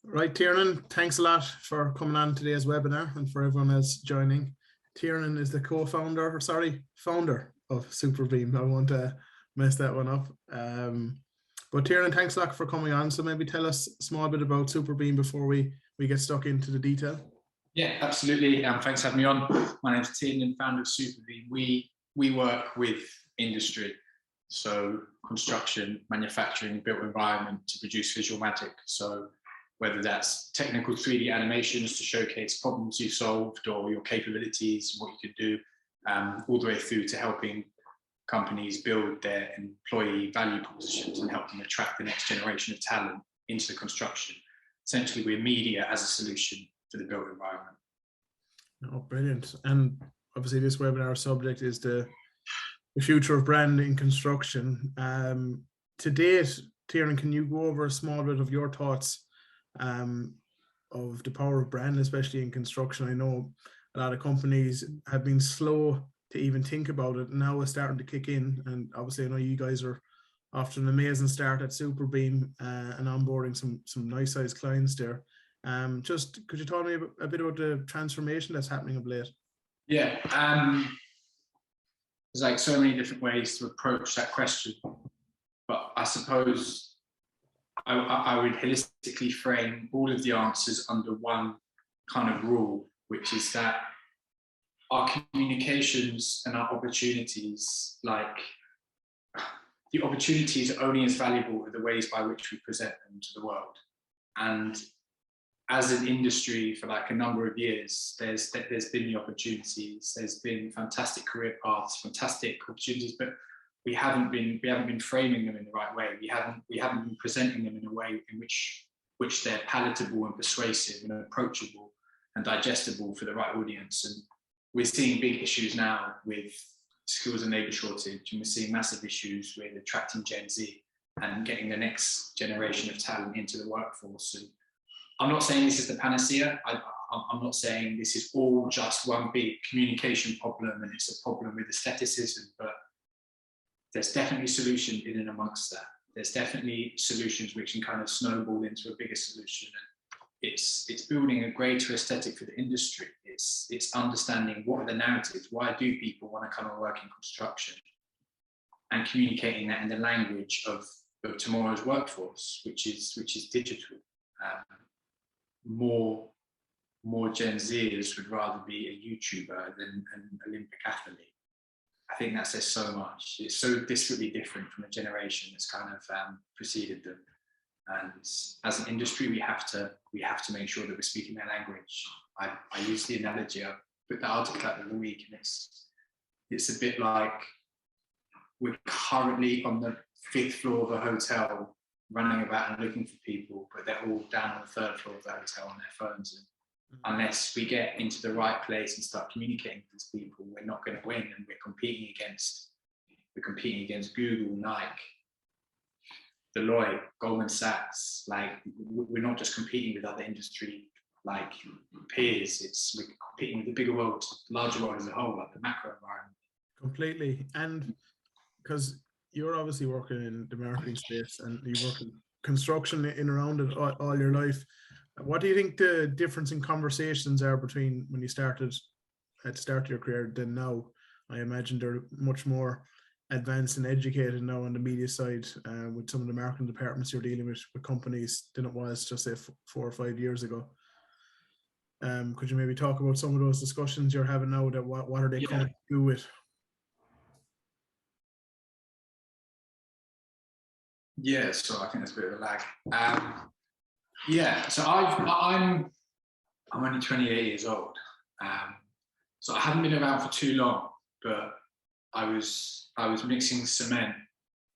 Right, Tiernan, thanks a lot for coming on today's webinar and for everyone else joining. Tiernan is the founder of Superbeam. I won't mess that one up. But Tiernan, thanks a lot for coming on. So maybe tell us a small bit about Superbeam before we get stuck into the detail. Yeah, absolutely. Thanks for having me on. My name's Tiernan, founder of Superbeam. We work with industry, so construction, manufacturing, built environment to produce visual magic. So whether that's technical 3D animations to showcase problems you've solved or your capabilities, what you could do, all the way through to helping companies build their employee value propositions and help them attract the next generation of talent into the construction. Essentially, we're media as a solution for the built environment. Oh, brilliant. And obviously this webinar subject is the future of brand in construction. To date, Tiernan, can you go over a small bit of your thoughts of the power of brand, especially in construction? I know a lot of companies have been slow to even think about it. Now it's starting to kick in, and obviously I know you guys are off to an amazing start at Superbeam and onboarding some nice sized clients there. Just could you tell me a bit about the transformation that's happening of late? Yeah, there's like so many different ways to approach that question, but I suppose I would holistically frame all of the answers under one kind of rule, which is that our communications and our opportunities, like the opportunities are only as valuable as the ways by which we present them to the world. And as an industry for like a number of years, there's been the opportunities, there's been fantastic career paths, fantastic opportunities, but we haven't been framing them in the right way. We haven't been presenting them in a way in which they're palatable and persuasive and approachable and digestible for the right audience. And we're seeing big issues now with skills and labour shortage, and we're seeing massive issues with attracting Gen Z and getting the next generation of talent into the workforce. And I'm not saying this is the panacea. I'm not saying this is all just one big communication problem and it's a problem with aestheticism, but there's definitely solution in and amongst that. There's definitely solutions which can kind of snowball into a bigger solution. And it's building a greater aesthetic for the industry. It's understanding what are the narratives, why do people want to come and work in construction, and communicating that in the language of tomorrow's workforce, which is digital. More Gen Zers would rather be a YouTuber than an Olympic athlete. I think that says so much. It's so desperately different from a generation that's kind of preceded them. And as an industry, we have to make sure that we're speaking their language. I use the analogy, I put the article out of the week, and it's a bit like we're currently on the 5th floor of a hotel, running about and looking for people, but they're all down on the 3rd floor of the hotel on their phones. And unless we get into the right place and start communicating with these people, we're not going to win. And we're competing against Google, Nike, Deloitte, Goldman Sachs. Like, we're not just competing with other industry like peers. We're competing with the bigger world, larger world as a whole, like the macro environment. Completely. And because you're obviously working in the marketing space and you work in construction in around it all your life. What do you think the difference in conversations are between when you started at the start of your career than now? I imagine they're much more advanced and educated now on the media side with some of the marketing departments you're dealing with companies than it was just say 4 or 5 years ago. Could you maybe talk about some of those discussions you're having now? That what are they coming to do with? Yeah, so I think there's a bit of a lag. Yeah, so I'm only 28 years old, so I haven't been around for too long. But I was mixing cement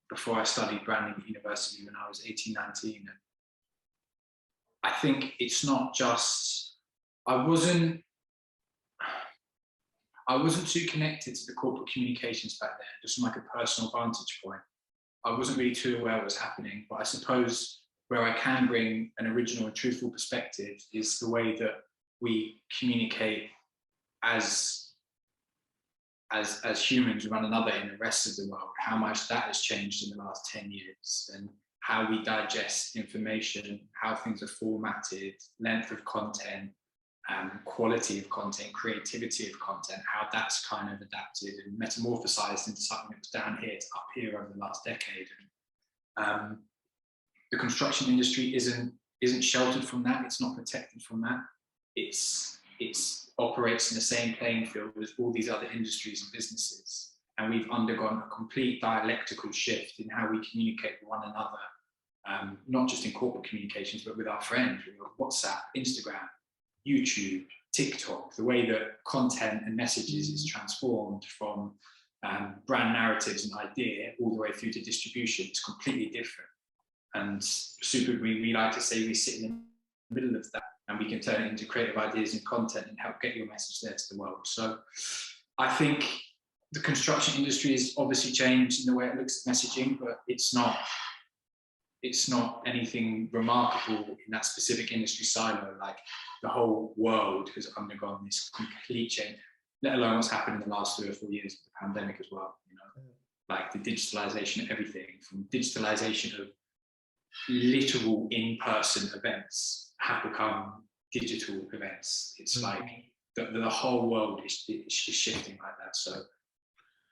before I studied branding at university when I was 18, 19. And I think it's not just I wasn't too connected to the corporate communications back then, just from like a personal vantage point. I wasn't really too aware what was happening, but I suppose where I can bring an original and truthful perspective is the way that we communicate as humans with one another in the rest of the world, how much that has changed in the last 10 years, and how we digest information, how things are formatted, length of content, quality of content, creativity of content, how that's kind of adapted and metamorphosized into something that was down here to up here over the last decade. And, the construction industry isn't sheltered from that. It's not protected from that. It's operates in the same playing field as all these other industries and businesses. And we've undergone a complete dialectical shift in how we communicate with one another, not just in corporate communications, but with our friends, with WhatsApp, Instagram, YouTube, TikTok. The way that content and messages is transformed from brand narratives and idea all the way through to distribution is completely different. And Superbeam, we like to say we sit in the middle of that, and we can turn it into creative ideas and content and help get your message there to the world. So I think the construction industry has obviously changed in the way it looks at messaging, but it's not anything remarkable in that specific industry silo. Like, the whole world has undergone this complete change, let alone what's happened in the last 3 or 4 years of the pandemic as well. You know, like the digitalization of everything, from digitalization of literal in-person events have become digital events. It's like the whole world is shifting like that. So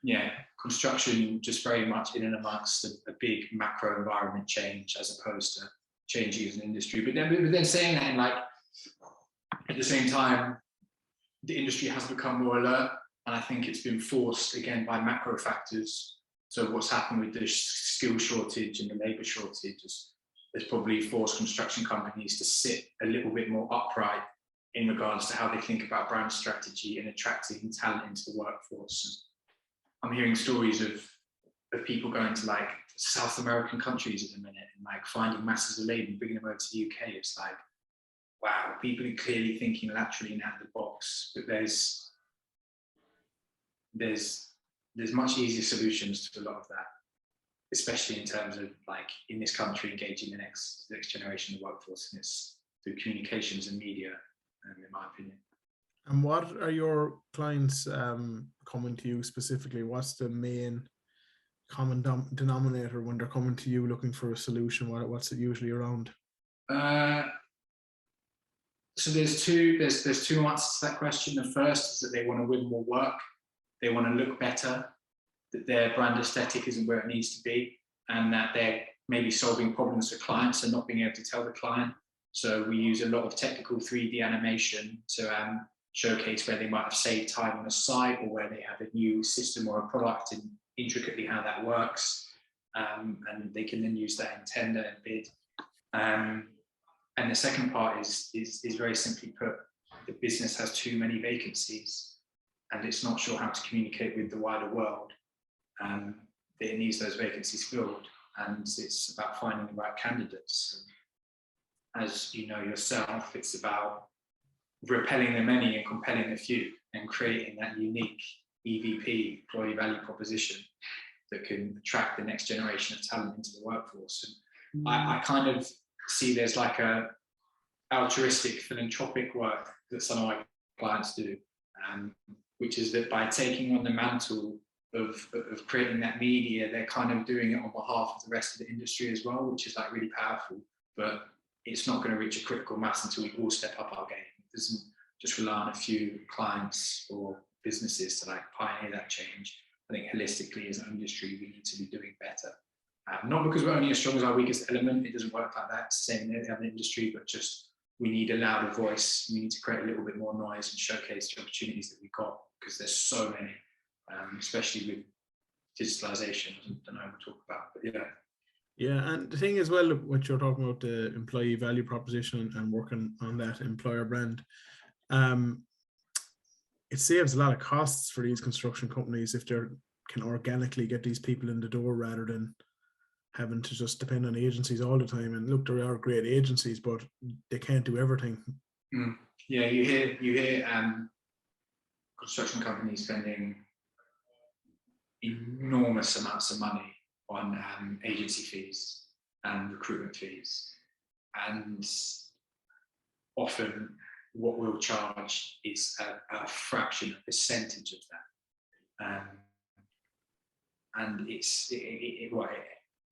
yeah, construction just very much in and amongst a big macro environment change, as opposed to changing as an industry. But then saying that, in like, at the same time, the industry has become more alert, and I think it's been forced again by macro factors. So what's happened with the skill shortage and the labour shortage has probably forced construction companies to sit a little bit more upright in regards to how they think about brand strategy and attracting talent into the workforce. I'm hearing stories of people going to like South American countries at the minute and like finding masses of labour and bringing them over to the UK. It's like, wow, people are clearly thinking laterally and out of the box, but there's much easier solutions to a lot of that, especially in terms of, like, in this country, engaging the next generation of the workforce, and it's through communications and media, in my opinion. And what are your clients coming to you specifically? What's the main common denominator when they're coming to you looking for a solution? What's it usually around? So there's two answers to that question. The first is that they want to win more work, they want to look better, that their brand aesthetic isn't where it needs to be, and that they're maybe solving problems for clients and not being able to tell the client. So we use a lot of technical 3D animation to showcase where they might have saved time on a site, or where they have a new system or a product and intricately how that works. And they can then use that in tender and bid. And the second part is very simply put, the business has too many vacancies and it's not sure how to communicate with the wider world. It needs those vacancies filled, and it's about finding the right candidates. As you know yourself, it's about repelling the many and compelling the few, and creating that unique EVP, employee value proposition, that can attract the next generation of talent into the workforce. And I kind of see there's like a altruistic, philanthropic work that some of my clients do, which is that by taking on the mantle of creating that media, they're kind of doing it on behalf of the rest of the industry as well, which is like really powerful. But it's not going to reach a critical mass until we all step up our game. It doesn't just rely on a few clients or businesses to like pioneer that change. I think holistically as an industry, we need to be doing better. Not because we're only as strong as our weakest element, it doesn't work like that, it's the same in every other industry, but just we need a louder voice. We need to create a little bit more noise and showcase the opportunities that we've got, because there's so many, especially with digitalization. I don't know what we'll talk about, but yeah. Yeah, and the thing as well, what you're talking about, the employee value proposition and working on that employer brand, it saves a lot of costs for these construction companies if they can organically get these people in the door rather than having to just depend on agencies all the time. And look, there are great agencies, but they can't do everything. Yeah, you hear construction companies spending enormous amounts of money on agency fees and recruitment fees, and often what we'll charge is a fraction, a percentage of that, and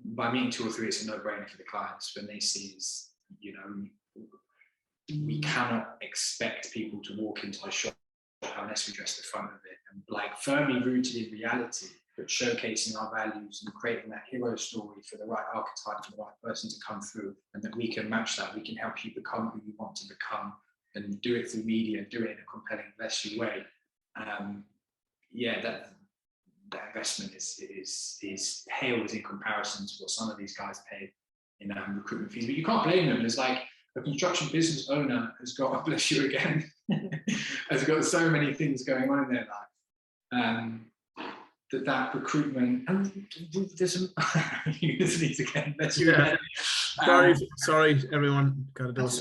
by meeting 2 or 3, it's a no-brainer for the clients when they see is, you know, we cannot expect people to walk into the shop unless we dress the front of it, and like firmly rooted in reality, but showcasing our values and creating that hero story for the right archetype, for the right person to come through, and that we can match that. We can help you become who you want to become, and do it through media, do it in a compelling, investing way. Yeah, that investment is hails in comparison to what some of these guys pay in recruitment fees. But you can't blame them. There's like a construction business owner has got, bless you again, has got so many things going on in their life. That recruitment, and there's some, you just need to get invested. Yeah. Sorry, everyone. Got to do it.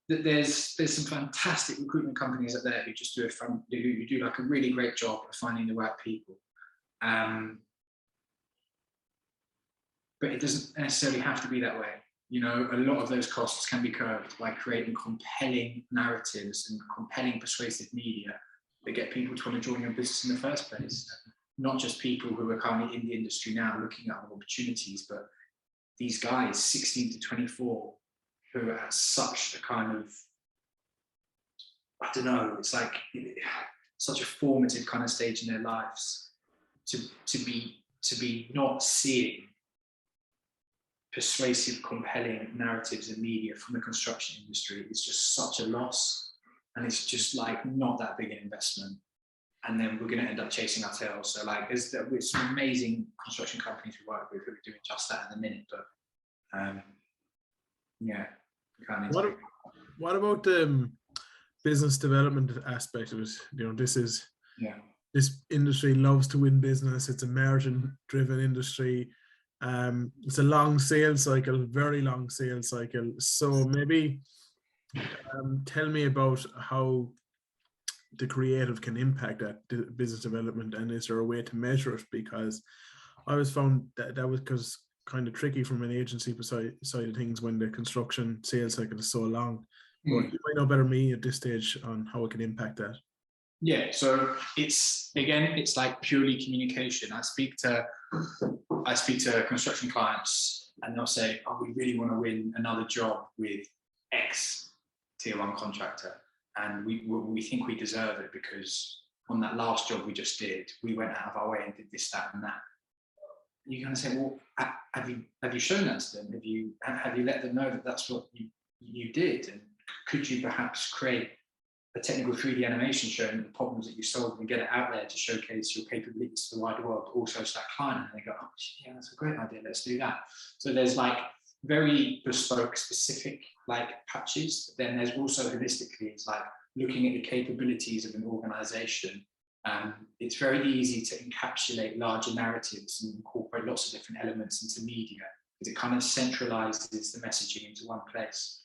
There's some fantastic recruitment companies out there who just do who do like a really great job of finding the right people. But it doesn't necessarily have to be that way. You know, a lot of those costs can be curbed by creating compelling narratives and compelling persuasive media that get people to want to join your business in the first place. Not just people who are currently in the industry now looking at opportunities, but these guys, 16 to 24, who are at such a kind of, I don't know, it's like such a formative kind of stage in their lives, to be not seeing persuasive, compelling narratives and media from the construction industry is just such a loss. And it's just like not that big an investment. And then we're going to end up chasing our tails. So like there's some amazing construction companies we work with who are doing just that at the minute. But yeah. What about the business development aspect of it? You know, this industry loves to win business. It's a margin-driven industry. It's a long sales cycle, very long sales cycle. So maybe tell me about how the creative can impact that business development, and is there a way to measure it? Because I always found that was kind of tricky from an agency side of things when the construction sales cycle is so long. But you might know better than me at this stage on how it can impact that. Yeah, so it's like purely communication. I speak to construction clients and they'll say, oh, we really want to win another job with X tier 1 contractor, and we think we deserve it because on that last job we just did, we went out of our way and did this, that, and that. You're going to say, well, have you shown that to them? Have you let them know that that's what you did? And could you perhaps create a technical 3D animation showing the problems that you solved and get it out there to showcase your capabilities to the wider world, also to that client? And they go, oh, yeah, that's a great idea, let's do that. So there's like very bespoke, specific like patches, but then there's also holistically, it's like looking at the capabilities of an organization. It's very easy to encapsulate larger narratives and incorporate lots of different elements into media, because it kind of centralizes the messaging into one place.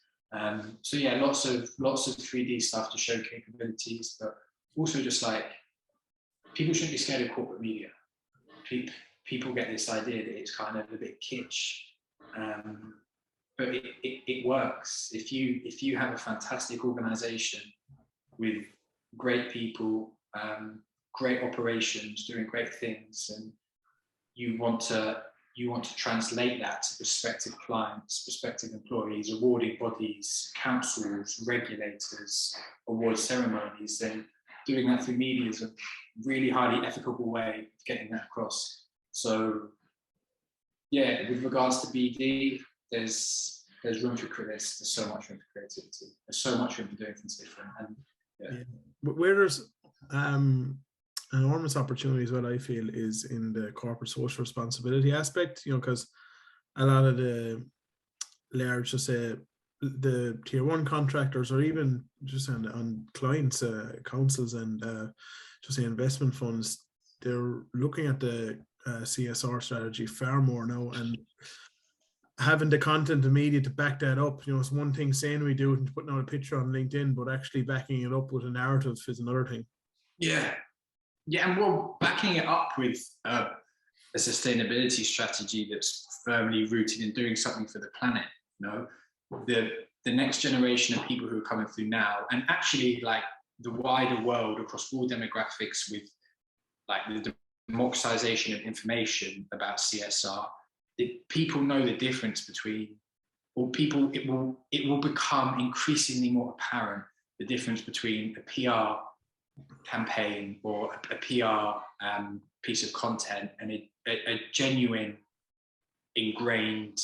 So yeah, lots of 3D stuff to show capabilities, but also just like people shouldn't be scared of corporate media. People get this idea that it's kind of a bit kitsch, but it works. If you have a fantastic organization with great people, great operations, doing great things, and you want to translate that to prospective clients, prospective employees, awarding bodies, councils, regulators, award ceremonies, then doing that through media is a really highly ethical way of getting that across. So yeah, with regards to BD, there's room for there's so much room for creativity. There's so much room for doing things different. And yeah. But where there's enormous opportunities, what I feel, is in the corporate social responsibility aspect, you know, because a lot of the large, just say the tier 1 contractors, or even just on clients, councils and just say investment funds, they're looking at the CSR strategy far more now, and having the content and media to back that up. You know, it's one thing saying we do it and putting out a picture on LinkedIn, but actually backing it up with a narrative is another thing. Yeah, and well, backing it up with a sustainability strategy that's firmly rooted in doing something for the planet. You know, the next generation of people who are coming through now, and actually like the wider world across all demographics, with like the democratization of information about CSR, people know the difference between, or it will become increasingly more apparent the difference between a PR campaign or a PR piece of content and a genuine, ingrained,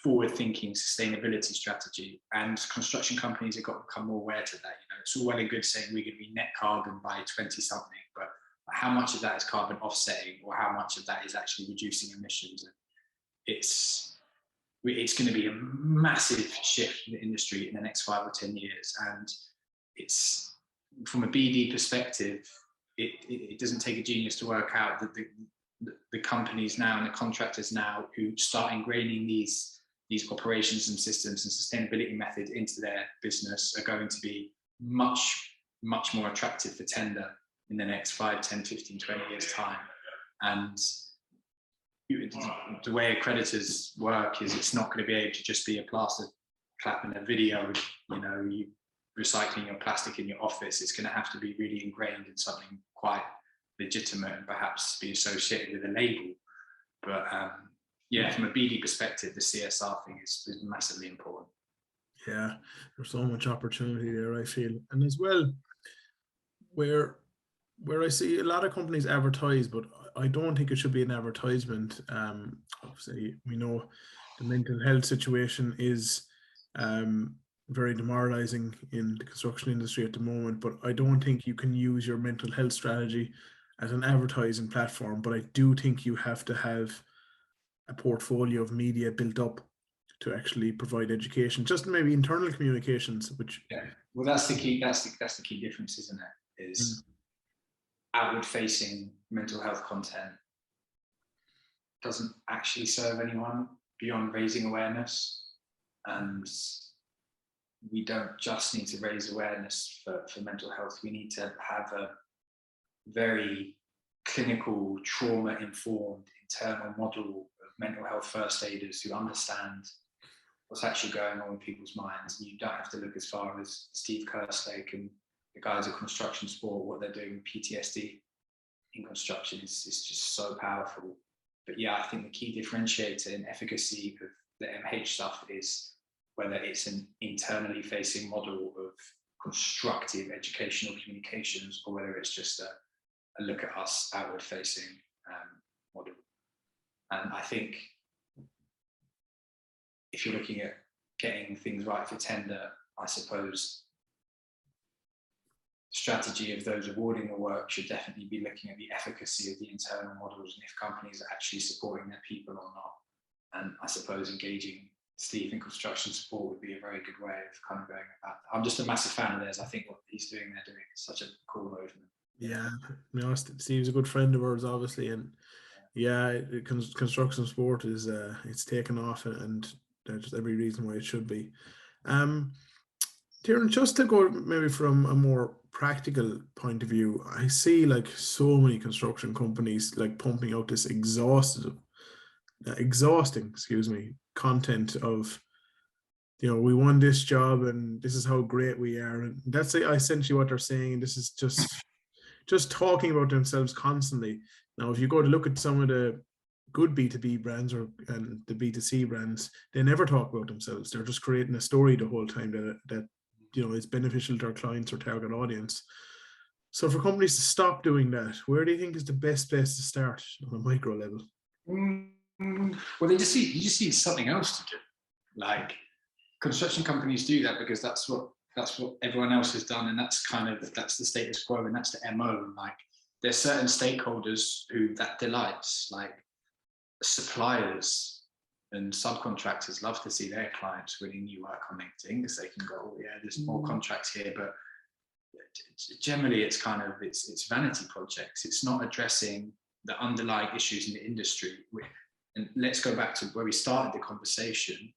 forward-thinking sustainability strategy. And construction companies have got to become more aware to that. You know, it's all well and good saying we're going to be net carbon by 20 something, but how much of that is carbon offsetting, or how much of that is actually reducing emissions? And it's going to be a massive shift in the industry in the next 5 or 10 years. And it's, from a BD perspective, it doesn't take a genius to work out that the companies now and the contractors now who start ingraining these operations and systems and sustainability methods into their business are going to be much more attractive for tender in the next 5, 10, 15, 20 years time. And the way accreditors work is it's not going to be able to just be a plaster clap in a video, you know, you recycling your plastic in your office. It's going to have to be really ingrained in something quite legitimate and perhaps be associated with a label. But yeah, from a BD perspective, the CSR thing is massively important. Yeah, there's so much opportunity there, I feel. And as well, where I see a lot of companies advertise, but I don't think it should be an advertisement. Obviously, we know the mental health situation is very demoralizing in the construction industry at the moment, but I don't think you can use your mental health strategy as an advertising platform. But I do think you have to have a portfolio of media built up to actually provide education, just maybe internal communications, which well, that's the key difference, isn't it? Is outward facing mental health content doesn't actually serve anyone beyond raising awareness. And we don't just need to raise awareness for mental health. We need to have a very clinical, trauma-informed internal model of mental health first aiders who understand what's actually going on with people's minds. And you don't have to look as far as Steve Kerslake and the guys at Construction Sport, what they're doing with PTSD in construction is just so powerful. But yeah, I think the key differentiator in efficacy of the MH stuff is whether it's an internally facing model of constructive educational communications, or whether it's just a look at us outward facing model. And I think if you're looking at getting things right for tender, I suppose strategy of those awarding the work should definitely be looking at the efficacy of the internal models and if companies are actually supporting their people or not. And I suppose engaging Steve in construction support would be a very good way of kind of going about that. I'm just a massive fan of theirs. I think what he's doing, they're doing is such a cool movement. Yeah, you know, Steve's a good friend of ours, obviously, and yeah, construction sport is it's taken off, and there's every reason why it should be. Tiernan, just to go maybe from a more practical point of view, I see like so many construction companies like pumping out this exhausting, content of, you know, we won this job and this is how great we are, and that's essentially what they're saying. And this is just talking about themselves constantly. Now, if you go to look at some of the good B2B brands and the B2C brands, they never talk about themselves. They're just creating a story the whole time that you know is beneficial to our clients or target audience. So for companies to stop doing that, where do you think is the best place to start on a micro level? Well, you just need something else to do. Like, construction companies do that because that's what everyone else has done, and that's the status quo, and that's the MO. Like, there's certain stakeholders who that delights, like suppliers and subcontractors love to see their clients winning new work on LinkedIn because they can go, oh yeah, there's more contracts here. But generally it's vanity projects. It's not addressing the underlying issues in the industry. And let's go back to where we started the conversation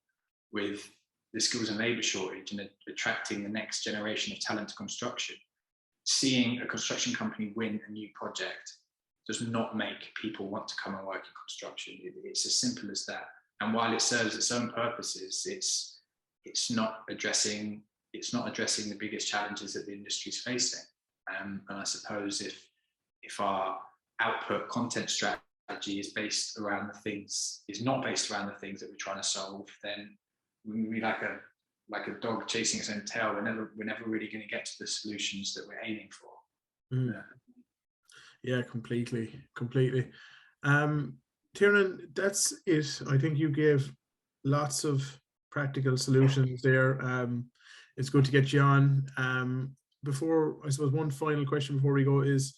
with the skills and labour shortage and attracting the next generation of talent to construction. Seeing a construction company win a new project does not make people want to come and work in construction. It's as simple as that. And while it serves its own purposes, it's not addressing the biggest challenges that the industry is facing. And I suppose if our output content strategy is based around the things, is not based around the things that we're trying to solve, then we're like a dog chasing its own tail. We're never really going to get to the solutions that we're aiming for. Mm. Yeah, completely. Tiernan, that's it. I think you gave lots of practical solutions there. It's good to get you on. Before, I suppose, one final question before we go is,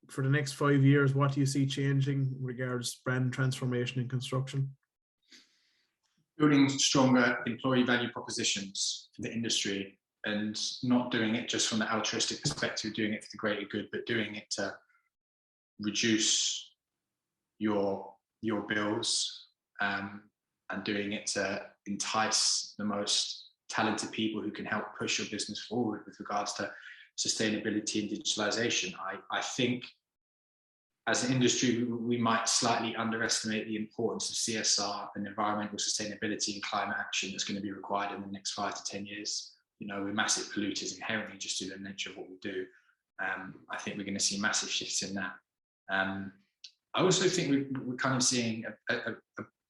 for the next 5 years, what do you see changing regards brand transformation in construction? Building stronger employee value propositions for the industry, and not doing it just from the altruistic perspective, doing it for the greater good, but doing it to reduce your bills, and doing it to entice the most talented people who can help push your business forward with regards to sustainability and digitalization. I think as an industry, we might slightly underestimate the importance of CSR and environmental sustainability and climate action that's going to be required in the next 5 to 10 years. You know, we're massive polluters inherently just due to the nature of what we do. I think we're going to see massive shifts in that. I also think we're kind of seeing a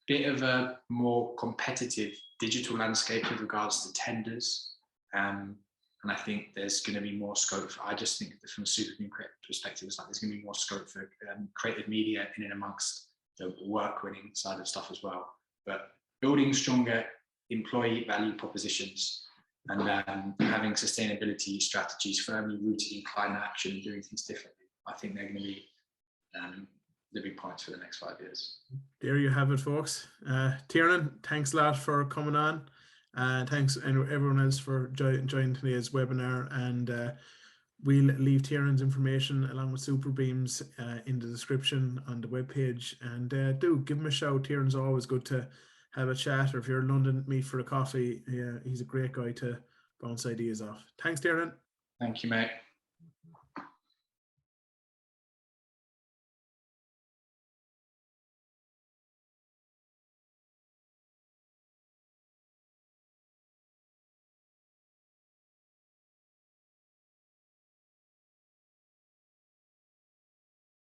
bit of a more competitive digital landscape with regards to tenders. And I think there's going to be more scope for, I just think that from a Superbeam perspective, it's like there's going to be more scope for creative media in and amongst the work winning side of stuff as well. But building stronger employee value propositions and having sustainability strategies firmly rooted in climate action and doing things differently, I think they're going to be the big points for the next 5 years. There you have it, folks. Tiernan, thanks a lot for coming on. Thanks and everyone else for joining today's webinar, and we'll leave Tiernan's information along with Superbeam's in the description on the webpage, and do give him a shout. Tiernan's always good to have a chat, or if you're in London, meet for a coffee. Yeah, he's a great guy to bounce ideas off. Thanks, Tiernan. Thank you, mate.